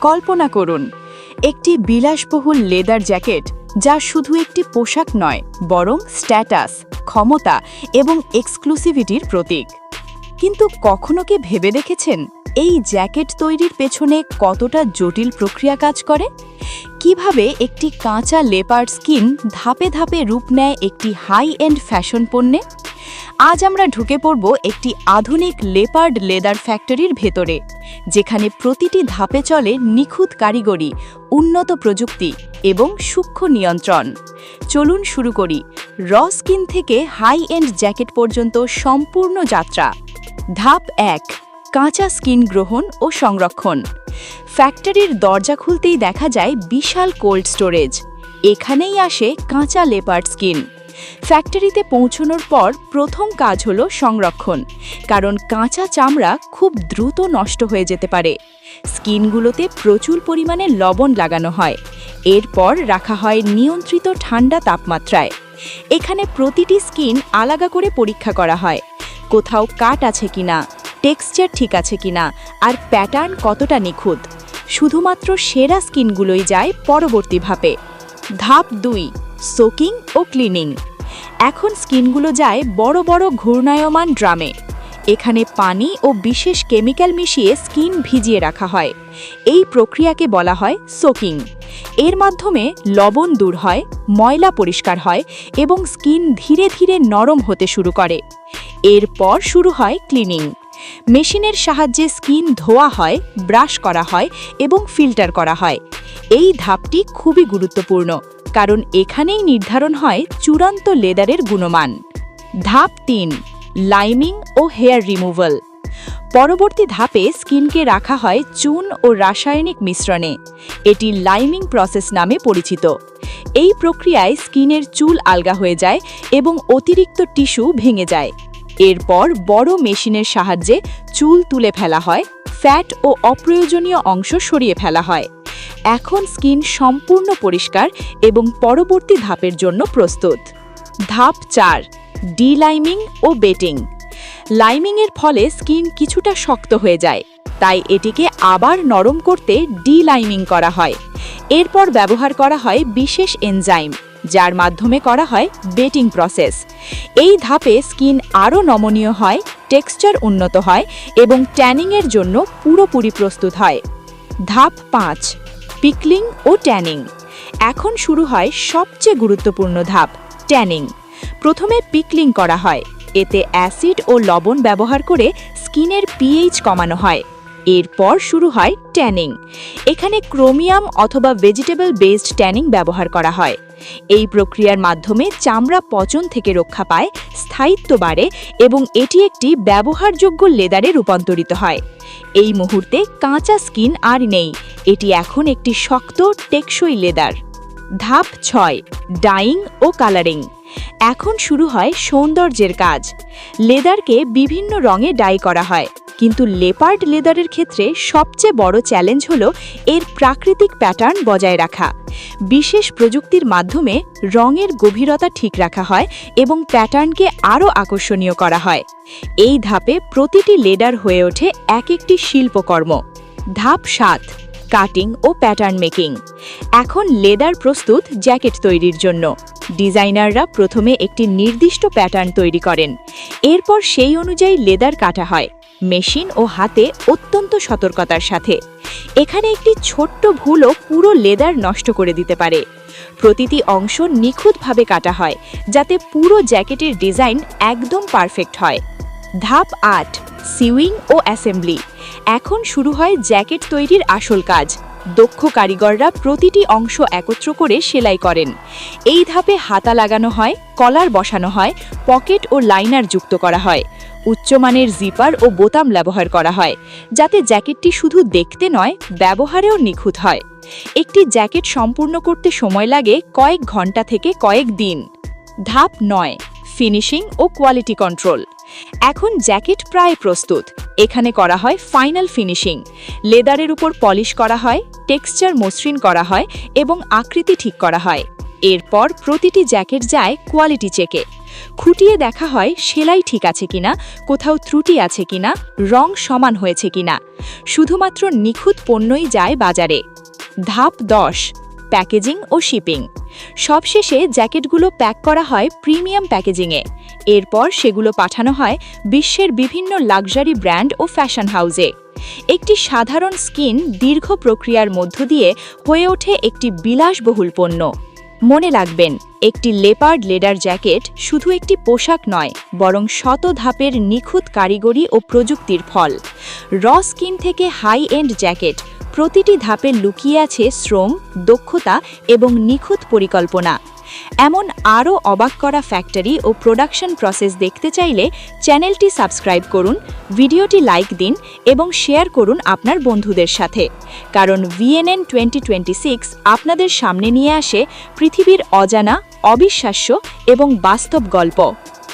কল্পনা করুন একটি বিলাসবহুল লেদার জ্যাকেট যা শুধু একটি পোশাক নয় বরং স্ট্যাটাস, ক্ষমতা এবং এক্সক্লুসিভিটির প্রতীক। কিন্তু কখনো কি ভেবে দেখেছেন এই জ্যাকেট তৈরির পেছনে কতটা জটিল প্রক্রিয়া কাজ করে? কিভাবে একটি কাঁচা লেপার্ড স্কিন ধাপে ধাপে রূপ নেয় একটি হাই এন্ড ফ্যাশন পণ্যে? আজ আমরা ঢুকে পড়ব একটি আধুনিক লেপার্ড লেদার ফ্যাক্টরির ভেতরে, যেখানে প্রতিটি ধাপে চলে নিখুঁত কারিগরি, উন্নত প্রযুক্তি এবং সূক্ষ্ম নিয়ন্ত্রণ। চলুন শুরু করি র স্কিন থেকে হাই এন্ড জ্যাকেট পর্যন্ত সম্পূর্ণ যাত্রা। ধাপ 1, কাঁচা স্কিন গ্রহণ ও সংরক্ষণ। ফ্যাক্টরির দরজা খুলতেই দেখা যায় বিশাল কোল্ড স্টোরেজ। এখানেই আসে কাঁচা লেপার্ড স্কিন। ফ্যাক্টরিতে পৌঁছানোর পর প্রথম কাজ হলো সংরক্ষণ, কারণ কাঁচা চামড়া খুব দ্রুত নষ্ট হয়ে যেতে পারে। স্কিনগুলোতে প্রচুর পরিমাণে লবণ লাগানো হয়, এরপর রাখা হয় নিয়ন্ত্রিত ঠান্ডা তাপমাত্রায়। এখানে প্রতিটি স্কিন আলাদা করে পরীক্ষা করা হয়, কোথাও কাট আছে কিনা, টেক্সচার ঠিক আছে কিনা, আর প্যাটার্ন কতটা নিখুঁত। শুধুমাত্র সেরা স্কিনগুলোই যায় পরবর্তী ধাপে। ধাপ 2, সোকিং ও ক্লিনিং। এখন স্কিনগুলো যায় বড় বড় ঘূর্ণায়মান ড্রামে। এখানে পানি ও বিশেষ কেমিক্যাল মিশিয়ে স্কিন ভিজিয়ে রাখা হয়। এই প্রক্রিয়াকে বলা হয় সোকিং। এর মাধ্যমে লবণ দূর হয়, ময়লা পরিষ্কার হয় এবং স্কিন ধীরে ধীরে নরম হতে শুরু করে। এরপর শুরু হয় ক্লিনিং। মেশিনের সাহায্যে স্কিন ধোয়া হয়, ব্রাশ করা হয় এবং ফিল্টার করা হয়। এই ধাপটি খুবই গুরুত্বপূর্ণ, কারণ এখানেই নির্ধারণ হয় চূড়ান্ত লেদারের গুণমান। ধাপ 3, লাইমিং ও হেয়ার রিমুভাল। পরবর্তী ধাপে স্কিনকে রাখা হয় চুন ও রাসায়নিক মিশ্রণে। এটি লাইমিং প্রসেস নামে পরিচিত। এই প্রক্রিয়ায় স্কিনের চুল আলগা হয়ে যায় এবং অতিরিক্ত টিস্যু ভেঙে যায়। এরপর বড় মেশিনের সাহায্যে চুল তুলে ফেলা হয়, ফ্যাট ও অপ্রয়োজনীয় অংশ সরিয়ে ফেলা হয়। এখন স্কিন সম্পূর্ণ পরিষ্কার এবং পরবর্তী ধাপের জন্য প্রস্তুত। ধাপ 4, ডিলাইমিং ও বেটিং। লাইমিংয়ের ফলে স্কিন কিছুটা শক্ত হয়ে যায়, তাই এটিকে আবার নরম করতে ডিলাইমিং করা হয়। এরপর ব্যবহার করা হয় বিশেষ এনজাইম, যার মাধ্যমে করা হয় বেটিং প্রসেস। এই ধাপে স্কিন আরও নমনীয় হয়, টেক্সচার উন্নত হয় এবং ট্যানিংয়ের জন্য পুরোপুরি প্রস্তুত হয়। ধাপ 5, পিকলিং ও ট্যানিং। এখন শুরু হয় সবচেয়ে গুরুত্বপূর্ণ ধাপ, ট্যানিং। প্রথমে পিকলিং করা হয়। এতে অ্যাসিড ও লবণ ব্যবহার করে স্কিনের পিএইচ কমানো হয়। এরপর শুরু হয় ট্যানিং। এখানে ক্রোমিয়াম অথবা ভেজিটেবল বেসড ট্যানিং ব্যবহার করা হয়। এই প্রক্রিয়ার মাধ্যমে চামড়া পচন থেকে রক্ষা পায়, স্থায়িত্ব বাড়ে এবং এটি একটি ব্যবহারযোগ্য লেদারে রূপান্তরিত হয়। এই মুহূর্তে কাঁচা স্কিন আর নেই, এটি এখন একটি শক্ত, টেকসই লেদার। ধাপ 6, ডাইং ও কালারিং। এখন শুরু হয় সৌন্দর্যের কাজ। লেদারকে বিভিন্ন রঙে ডাই করা হয়, কিন্তু লেপার্ড লেদারের ক্ষেত্রে সবচেয়ে বড় চ্যালেঞ্জ হলো এর প্রাকৃতিক প্যাটার্ন বজায় রাখা। বিশেষ প্রযুক্তির মাধ্যমে রঙের গভীরতা ঠিক রাখা হয় এবং প্যাটার্নকে আরও আকর্ষণীয় করা হয়। এই ধাপে প্রতিটি লেদার হয়ে ওঠে এক একটি শিল্পকর্ম। ধাপ 7, কাটিং ও প্যাটার্ন মেকিং। এখন লেদার প্রস্তুত জ্যাকেট তৈরির জন্য। ডিজাইনাররা প্রথমে একটি নির্দিষ্ট প্যাটার্ন তৈরি করেন। এরপর সেই অনুযায়ী লেদার কাটা হয়, মেশিন ও হাতে অত্যন্ত সতর্কতার সাথে। এখানে একটি ছোট্ট ভুলও পুরো লেদার নষ্ট করে দিতে পারে। প্রতিটি অংশ নিখুঁতভাবে কাটা হয়, যাতে পুরো জ্যাকেটের ডিজাইন একদম পারফেক্ট হয়। ধাপ 8, সিউইং ও অ্যাসেম্বলি। এখন শুরু হয় জ্যাকেট তৈরির আসল কাজ। দক্ষ কারিগররা প্রতিটি অংশ একত্র করে সেলাই করেন। এই ধাপে হাতা লাগানো হয়, কলার বসানো হয়, পকেট ও লাইনার যুক্ত করা হয়। উচ্চমানের জিপার ও বোতাম ব্যবহার করা হয়, যাতে জ্যাকেটটি শুধু দেখতে নয়, ব্যবহারেও নিখুঁত হয়। একটি জ্যাকেট সম্পূর্ণ করতে সময় লাগে কয়েক ঘন্টা থেকে কয়েক দিন। ধাপ 9, ফিনিশিং ও কোয়ালিটি কন্ট্রোল। এখন জ্যাকেট প্রায় প্রস্তুত। এখানে করা হয় ফাইনাল ফিনিশিং। লেদারের উপর পলিশ করা হয়, টেক্সচার মসৃণ করা হয় এবং আকৃতি ঠিক করা হয়। এরপর প্রতিটি জ্যাকেট যায় কোয়ালিটি চেকে। খুঁটিয়ে দেখা হয় সেলাই ঠিক আছে কিনা, কোথাও ত্রুটি আছে কিনা, রং সমান হয়েছে কিনা। শুধুমাত্র নিখুঁত পণ্যই যায় বাজারে। ধাপ 10, প্যাকেজিং ও শিপিং। সবশেষে জ্যাকেটগুলো প্যাক করা হয় প্রিমিয়াম প্যাকেজিংয়ে। এরপর সেগুলো পাঠানো হয় বিশ্বের বিভিন্ন লাক্সারি ব্র্যান্ড ও ফ্যাশন হাউসে। একটি সাধারণ স্কিন দীর্ঘ প্রক্রিয়ার মধ্য দিয়ে হয়ে ওঠে একটি বিলাসবহুল পণ্য। মনে রাখবেন, একটি লেপার্ড লেদার জ্যাকেট শুধু একটি পোশাক নয়, বরং শত ধাপের নিখুঁত কারিগরি ও প্রযুক্তির ফল। র স্কিন থেকে হাই এন্ড জ্যাকেট, প্রতিটি ধাপে লুকিয়ে আছে শ্রম, দক্ষতা এবং নিখুঁত পরিকল্পনা। এমন আরও অবাক করা ফ্যাক্টরি ও প্রোডাকশন প্রসেস দেখতে চাইলে চ্যানেলটি সাবস্ক্রাইব করুন, ভিডিওটি লাইক দিন এবং শেয়ার করুন আপনার বন্ধুদের সাথে। কারণ VNN 2026 আপনাদের সামনে নিয়ে আসে পৃথিবীর অজানা, অবিশ্বাস্য এবং বাস্তব গল্প।